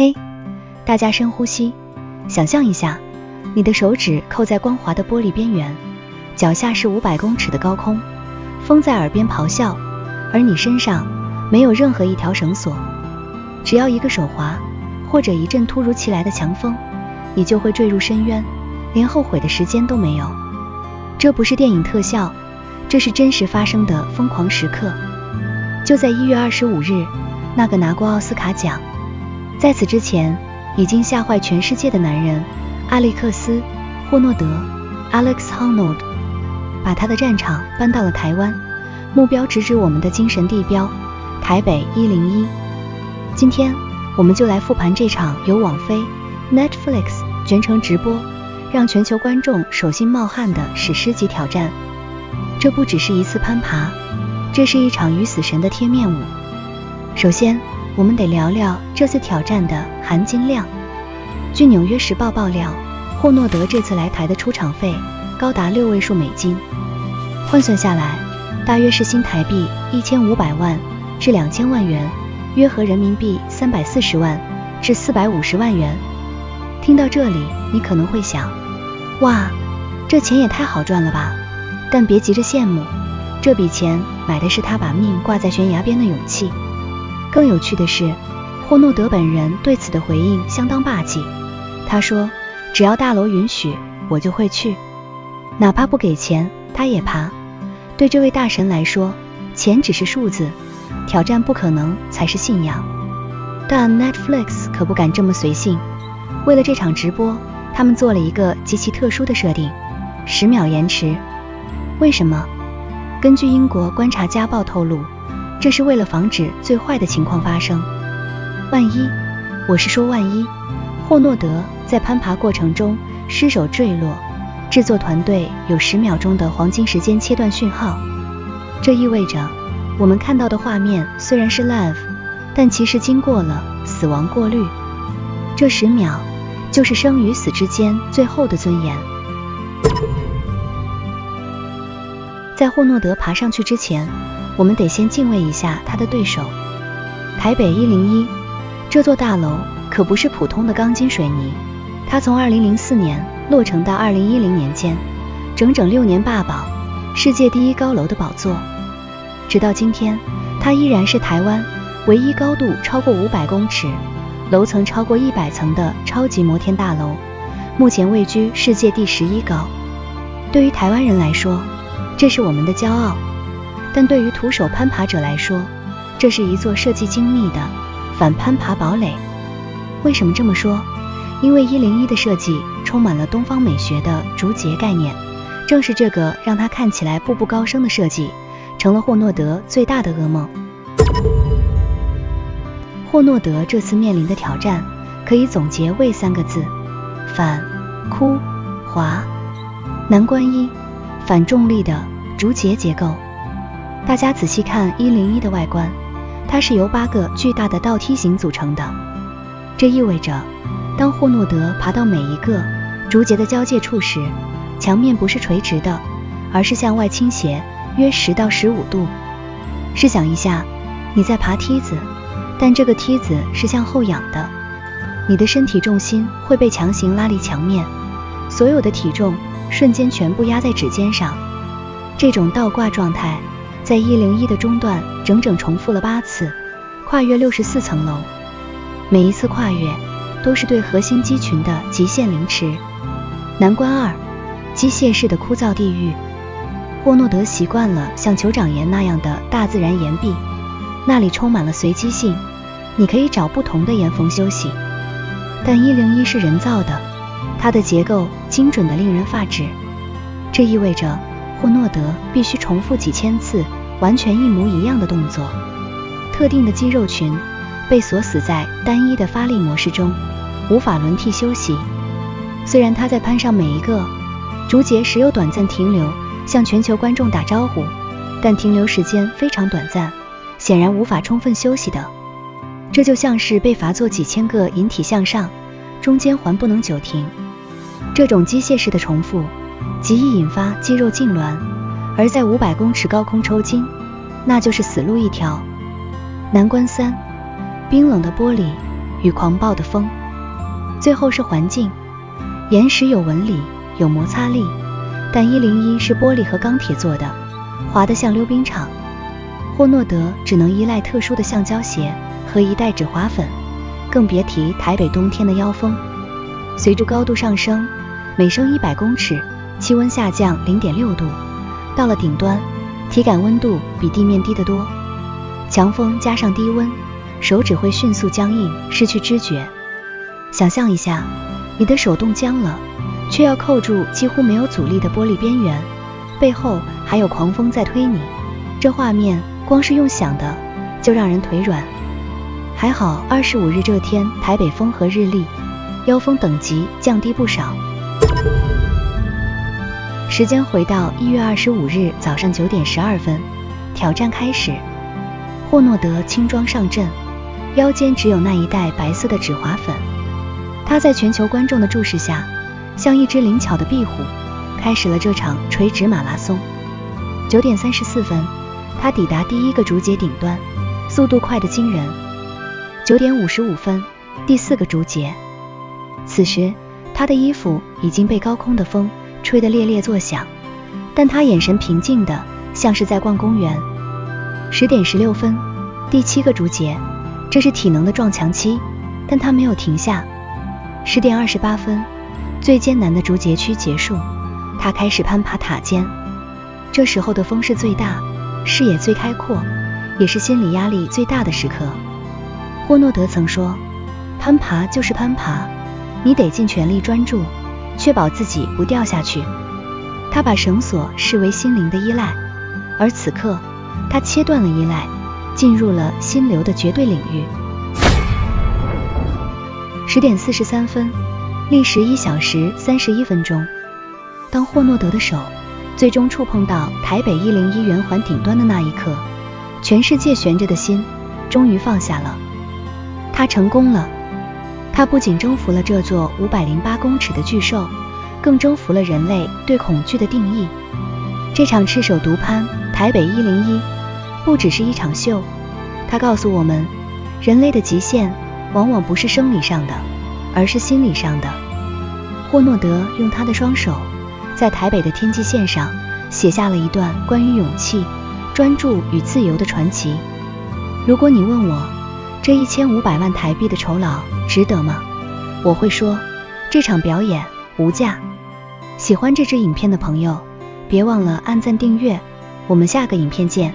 嘿，大家深呼吸，想象一下，你的手指扣在光滑的玻璃边缘，脚下是500公尺的高空，风在耳边咆哮，而你身上没有任何一条绳索，只要一个手滑，或者一阵突如其来的强风，你就会坠入深渊，连后悔的时间都没有。这不是电影特效，这是真实发生的疯狂时刻。就在1月25日，那个拿过奥斯卡奖，在此之前已经吓坏全世界的男人阿历克斯·霍诺德 Alex Honnold 把他的战场搬到了台湾，目标直指我们的精神地标台北101。今天我们就来复盘这场由网飞 Netflix 全程直播，让全球观众手心冒汗的史诗级挑战。这不只是一次攀爬，这是一场与死神的贴面舞。首先我们得聊聊这次挑战的含金量。据纽约时报爆料，霍诺德这次来台的出场费高达6位数美金，换算下来大约是新台币1500万至2000万元，约合人民币340万至450万元。听到这里你可能会想，哇，这钱也太好赚了吧，但别急着羡慕，这笔钱买的是他把命挂在悬崖边的勇气。更有趣的是，霍诺德本人对此的回应相当霸气，他说，只要大楼允许，我就会去，哪怕不给钱他也爬。对这位大神来说，钱只是数字，挑战不可能才是信仰。但 Netflix 可不敢这么随性，为了这场直播，他们做了一个极其特殊的设定，10秒延迟。为什么？根据英国观察家报透露，这是为了防止最坏的情况发生。万一，我是说万一，霍诺德在攀爬过程中失手坠落，制作团队有10秒钟的黄金时间切断讯号。这意味着我们看到的画面虽然是 live， 但其实经过了死亡过滤。这10秒就是生与死之间最后的尊严。在霍诺德爬上去之前，我们得先敬畏一下他的对手。台北101这座大楼可不是普通的钢筋水泥，它从2004年落成到2010年间，整整6年霸保世界第一高楼的宝座。直到今天，它依然是台湾唯一高度超过500公尺、楼层超过100层的超级摩天大楼，目前位居世界第11高。对于台湾人来说，这是我们的骄傲，但对于徒手攀爬者来说，这是一座设计精密的反攀爬堡垒。为什么这么说？因为101的设计充满了东方美学的竹节概念，正是这个让它看起来步步高升的设计，成了霍诺德最大的噩梦。霍诺德这次面临的挑战可以总结为3个字：反、枯、滑。难关1，反重力的竹节结构。大家仔细看101的外观，它是由8个巨大的倒梯形组成的。这意味着，当霍诺德爬到每一个竹节的交界处时，墙面不是垂直的，而是向外倾斜约10到15度。试想一下，你在爬梯子，但这个梯子是向后仰的，你的身体重心会被强行拉离墙面，所有的体重瞬间全部压在指尖上。这种倒挂状态在101的中段整整重复了8次，跨越64层楼。每一次跨越都是对核心肌群的极限凌迟。难关2，机械式的枯燥地狱。霍诺德习惯了像酋长岩那样的大自然岩壁，那里充满了随机性，你可以找不同的岩缝休息。但101是人造的，它的结构精准得令人发指。这意味着霍诺德必须重复几千次完全一模一样的动作，特定的肌肉群被锁死在单一的发力模式中，无法轮替休息。虽然他在攀上每一个竹节时有短暂停留，向全球观众打招呼，但停留时间非常短暂，显然无法充分休息的。这就像是被罚做几千个引体向上，中间还不能久停。这种机械式的重复极易引发肌肉痉挛，而在500公尺高空抽筋，那就是死路一条。难关3，冰冷的玻璃与狂暴的风。最后是环境，岩石有纹理，有摩擦力，但101是玻璃和钢铁做的，滑得像溜冰场。霍诺德只能依赖特殊的橡胶鞋和一袋止滑粉，更别提台北冬天的妖风。随着高度上升，每升100公尺，气温下降 0.6 度，到了顶端，体感温度比地面低得多。强风加上低温，手指会迅速僵硬，失去知觉。想象一下，你的手冻僵了，却要扣住几乎没有阻力的玻璃边缘，背后还有狂风在推你，这画面光是用想的就让人腿软。还好25日这天台北风和日丽，妖风等级降低不少。时间回到1月25日早上9点12分，挑战开始。霍诺德轻装上阵，腰间只有那一袋白色的止滑粉。他在全球观众的注视下，像一只灵巧的壁虎，开始了这场垂直马拉松。9点34分，他抵达第一个竹节顶端，速度快得惊人。9点55分，第4个竹节。此时，他的衣服已经被高空的风吹得猎猎作响，但他眼神平静的，像是在逛公园。10点16分，第7个竹节，这是体能的撞墙期，但他没有停下。10点28分，最艰难的竹节区结束，他开始攀爬塔尖。这时候的风势最大，视野最开阔，也是心理压力最大的时刻。霍诺德曾说，攀爬就是攀爬，你得尽全力专注，确保自己不掉下去。他把绳索视为心灵的依赖，而此刻他切断了依赖，进入了心流的绝对领域。10点43分，历时1小时31分钟。当霍诺德的手最终触碰到台北101圆环顶端的那一刻，全世界悬着的心终于放下了。他成功了，他不仅征服了这座508公尺的巨兽，更征服了人类对恐惧的定义。这场赤手独攀台北101不只是一场秀，它告诉我们，人类的极限往往不是生理上的，而是心理上的。霍诺德用他的双手在台北的天际线上写下了一段关于勇气、专注与自由的传奇。如果你问我，这1500万台币的酬劳值得吗？我会说，这场表演无价。喜欢这支影片的朋友，别忘了按赞订阅，我们下个影片见。